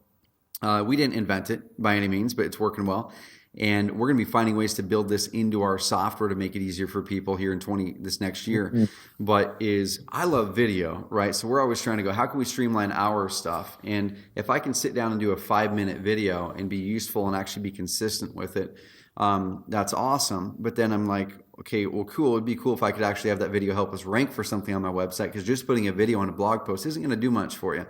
we didn't invent it by any means, but it's working well. And we're going to be finding ways to build this into our software to make it easier for people here in this next year. But I love video, right? So we're always trying to go, how can we streamline our stuff? And if I can sit down and do a 5-minute video and be useful and actually be consistent with it, that's awesome. But then I'm like, okay, well, cool. It'd be cool if I could actually have that video help us rank for something on my website, because just putting a video on a blog post isn't going to do much for you.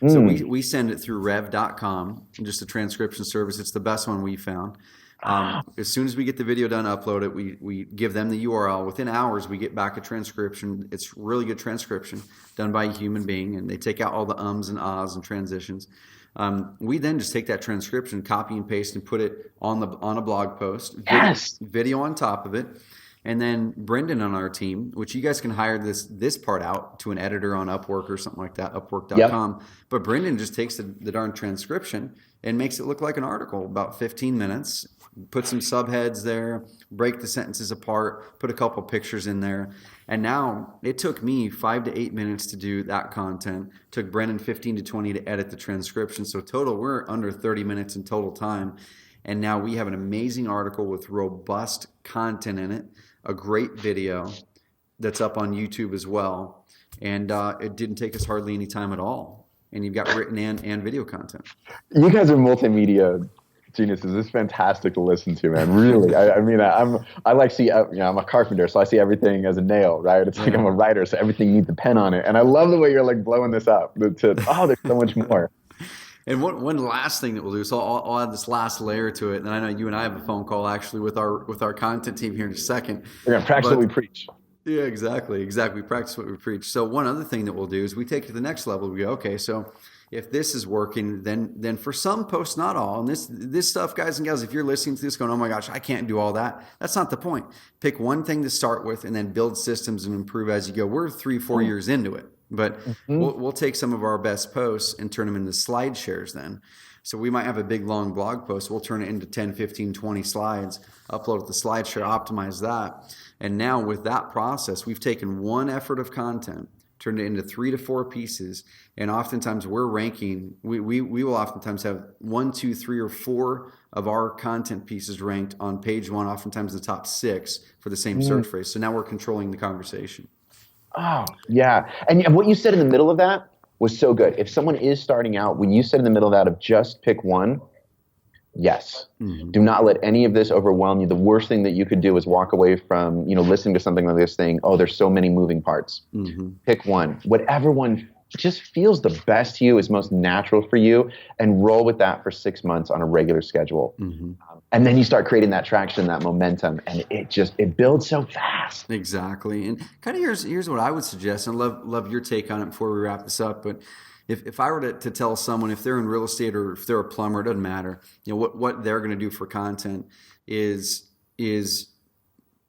So we send it through rev.com, just a transcription service. It's the best one we found. As soon as we get the video done, upload it, we give them the URL. Within hours, we get back a transcription. It's really good transcription done by a human being, and they take out all the ums and ahs and transitions. We then just take that transcription, copy and paste, and put it on a blog post. Video on top of it. And then Brendan on our team, which you guys can hire this part out to an editor on Upwork or something like that, upwork.com. Yep. But Brendan just takes the darn transcription and makes it look like an article, about 15 minutes, put some subheads there, break the sentences apart, put a couple pictures in there. And now it took me 5 to 8 minutes to do that content. It took Brendan 15 to 20 to edit the transcription. So total, we're under 30 minutes in total time. And now we have an amazing article with robust content in it, a great video that's up on YouTube as well. And it didn't take us hardly any time at all. And you've got written and video content. You guys are multimedia geniuses. It's fantastic to listen to, man. Really. I like see, I'm a carpenter, so I see everything as a nail, right? It's like I'm a writer, so everything needs a pen on it. And I love the way you're like blowing this up there's so much more. And one last thing that we'll do, so I'll add this last layer to it. And I know you and I have a phone call actually with our content team here in a second. We're going to practice what we preach. Yeah, exactly. We practice what we preach. So one other thing that we'll do is we take it to the next level. We go, okay, so if this is working, then for some posts, not all, and this stuff, guys and gals, if you're listening to this going, oh my gosh, I can't do all that, that's not the point. Pick one thing to start with and then build systems and improve as you go. We're 3-4 years into it. But we'll take some of our best posts and turn them into slide shares then. So we might have a big, long blog post. We'll turn it into 10, 15, 20 slides, upload it to SlideShare, optimize that. And now with that process, we've taken one effort of content, turn it into 3 to 4 pieces. And oftentimes we're ranking, we will oftentimes have 1, 2, 3, or 4 of our content pieces ranked on page 1, oftentimes the top 6 for the same search phrase. So now we're controlling the conversation. Oh, yeah. And what you said in the middle of that was so good. If someone is starting out, when you said in the middle of that of just pick one, yes. Do not let any of this overwhelm you. The worst thing that you could do is walk away from, listening to something like this thing, oh, there's so many moving parts. Pick one. Whatever one just feels the best to you, is most natural for you, and roll with that for 6 months on a regular schedule. And then you start creating that traction, that momentum, and it builds so fast. Exactly. And kind of here's what I would suggest, and love your take on it before we wrap this up. But if I were to tell someone, if they're in real estate or if they're a plumber, it doesn't matter, what they're going to do for content is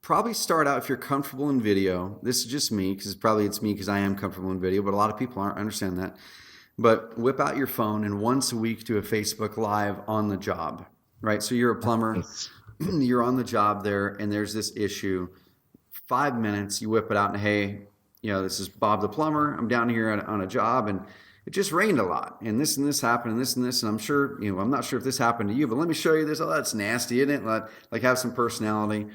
probably start out, if you're comfortable in video. This is just me, because it's me because I am comfortable in video, but a lot of people aren't. I understand that. But whip out your phone and once a week do a Facebook Live on the job, right? So you're a plumber, you're on the job there, and there's this issue. 5 minutes, you whip it out and, hey, this is Bob the plumber. I'm down here on a job, and it just rained a lot, and this happened, and this, and I'm sure, I'm not sure if this happened to you, but let me show you this. Oh, that's nasty, isn't it? Like have some personality.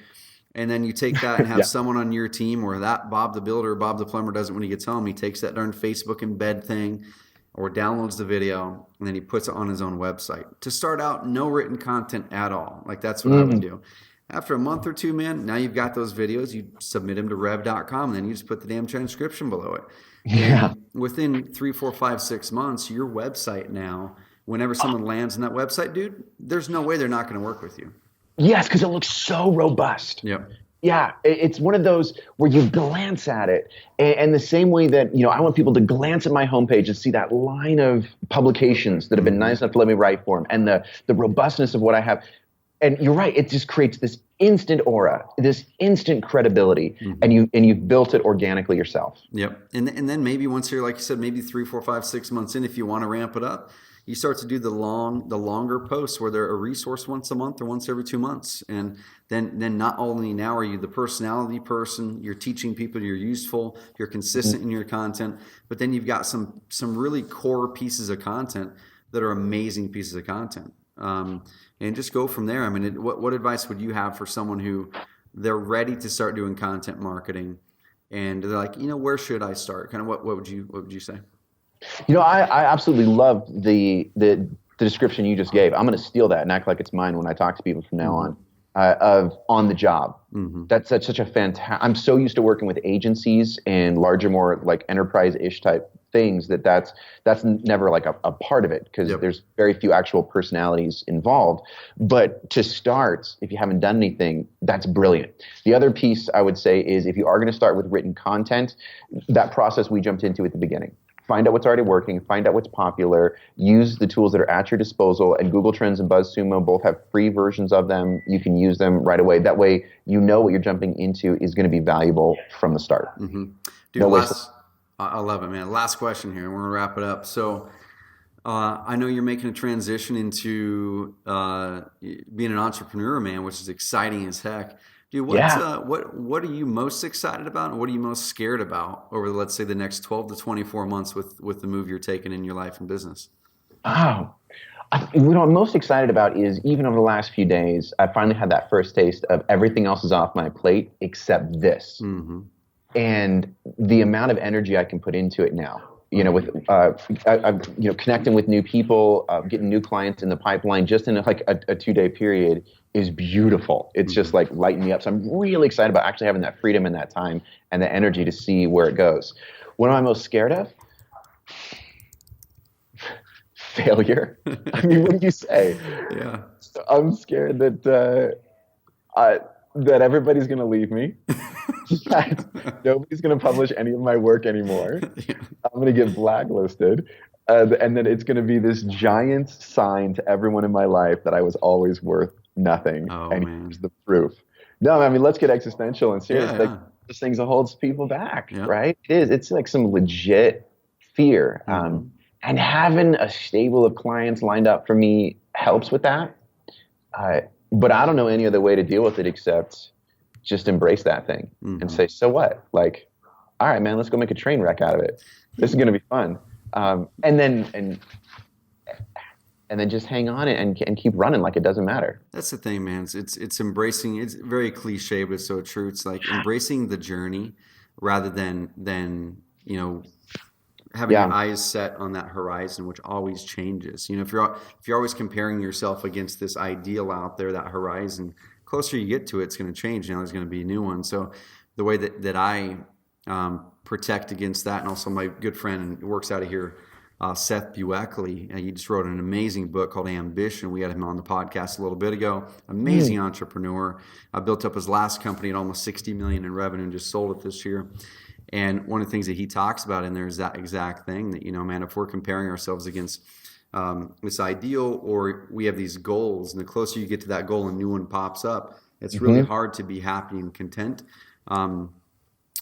And then you take that and have someone on your team, or that Bob the builder, Bob the plumber does it when he gets home. He takes that darn Facebook embed thing or downloads the video, and then he puts it on his own website. To start out, no written content at all. Like that's what I would do. After a month or two, man, now you've got those videos. You submit them to rev.com, and then you just put the damn transcription below it. And within 3, 4, 5, 6 months, your website now, whenever someone lands in that website, dude, there's no way they're not going to work with you. Yes, because it looks so robust. Yep. Yeah, it's one of those where you glance at it, and the same way that, I want people to glance at my homepage and see that line of publications that have been nice enough to let me write for them, and the robustness of what I have. And you're right, it just creates this instant aura, this instant credibility, and you've built it organically yourself. Yep. And then maybe once you're, like you said, maybe 3, 4, 5, 6 months in, if you want to ramp it up, you start to do the longer posts where they're a resource once a month or once every 2 months. And then not only now are you the personality person, you're teaching people, you're useful, you're consistent in your content, but then you've got some really core pieces of content that are amazing pieces of content. And just go from there. I mean, what advice would you have for someone who they're ready to start doing content marketing, and they're like, where should I start? Kind of what would you say? I absolutely love the description you just gave. I'm going to steal that and act like it's mine when I talk to people from now on. Of on the job. That's such a fantastic. I'm so used to working with agencies and larger, more like enterprise-ish type things that's never like a part of it, because there's very few actual personalities involved. But to start, if you haven't done anything, that's brilliant. The other piece I would say is, if you are going to start with written content, that process we jumped into at the beginning. Find out what's already working, find out what's popular, use the tools that are at your disposal, and Google Trends and Buzzsumo both have free versions of them. You can use them right away. That way what you're jumping into is going to be valuable from the start. Dude, I love it, man. Last question here, and we're going to wrap it up. So I know you're making a transition into being an entrepreneur, man, which is exciting as heck. Dude, what are you most excited about, and what are you most scared about over, let's say, the next 12 to 24 months with the move you're taking in your life and business? Oh, what I'm most excited about is, even over the last few days, I finally had that first taste of everything else is off my plate except this. And the amount of energy I can put into it now. With connecting with new people, getting new clients in the pipeline, just in like a 2-day period, is beautiful. It's just like lighting me up. So I'm really excited about actually having that freedom and that time and the energy to see where it goes. What am I most scared of? Failure. I mean, what do you say? Yeah. I'm scared that everybody's going to leave me. Nobody's going to publish any of my work anymore. I'm going to get blacklisted. And then it's going to be this giant sign to everyone in my life that I was always worth nothing. Here's the proof. No, I mean, let's get existential and serious. This thing that holds people back, right? It is. It's like some legit fear. And having a stable of clients lined up for me helps with that. But I don't know any other way to deal with it except just embrace that thing and say, so what? Like, all right, man, let's go make a train wreck out of it. This is going to be fun. And then just hang on and keep running like it doesn't matter. That's the thing, man. It's embracing. It's very cliche, but it's so true. It's like embracing the journey rather than having your eyes set on that horizon, which always changes. If you're always comparing yourself against this ideal out there, that horizon, closer you get to it, it's going to change. There's going to be a new one. So the way that I protect against that, and also my good friend and works out of here, Seth Bueckley, he just wrote an amazing book called Ambition. We had him on the podcast a little bit ago. Amazing entrepreneur. Built up his last company at almost $60 million in revenue and just sold it this year. And one of the things that he talks about in there is that exact thing that, man, if we're comparing ourselves against this ideal, or we have these goals, and the closer you get to that goal, a new one pops up, it's really hard to be happy and content.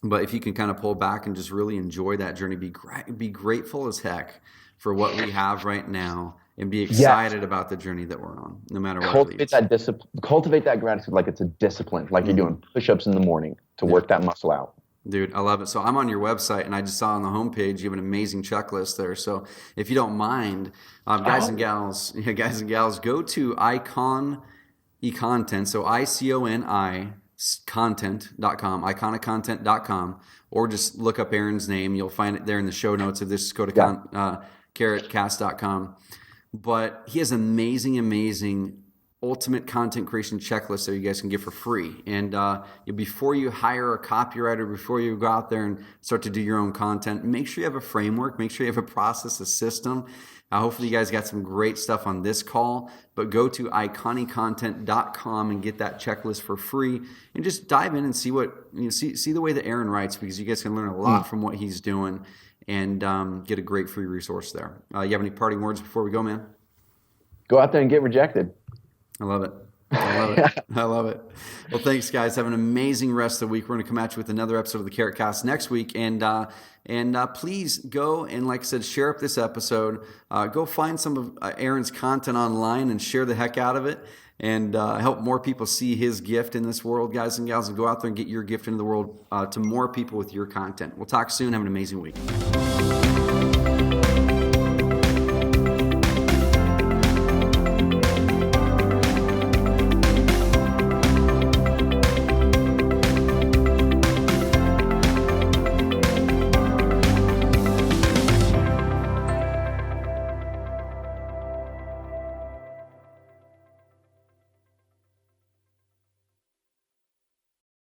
But if you can kind of pull back and just really enjoy that journey, be grateful as heck for what we have right now, and be excited about the journey that we're on, no matter what it leads. Cultivate that gratitude like it's a discipline, like you're doing push-ups in the morning to work that muscle out. Dude, I love it. So I'm on your website, and I just saw on the homepage you have an amazing checklist there. So if you don't mind, guys and gals, go to Icon eContent, so ICONI content.com, iconicontent.com, or just look up Aaron's name. You'll find it there in the show notes of this. Just go to CarrotCast.com. But he has amazing ultimate content creation checklist that you guys can get for free. And before you hire a copywriter, before you go out there and start to do your own content, make sure you have a framework, make sure you have a process, a system. Hopefully you guys got some great stuff on this call, but go to iconicontent.com and get that checklist for free, and just dive in and see see the way that Aaron writes, because you guys can learn a lot from what he's doing, and get a great free resource there. You have any parting words before we go, man? Go out there and get rejected. I love it. I love it. Well, thanks, guys. Have an amazing rest of the week. We're going to come at you with another episode of the CarrotCast next week. And please go and, like I said, share up this episode. Go find some of Aaron's content online and share the heck out of it, and help more people see his gift in this world, guys and gals. And go out there and get your gift into the world to more people with your content. We'll talk soon. Have an amazing week.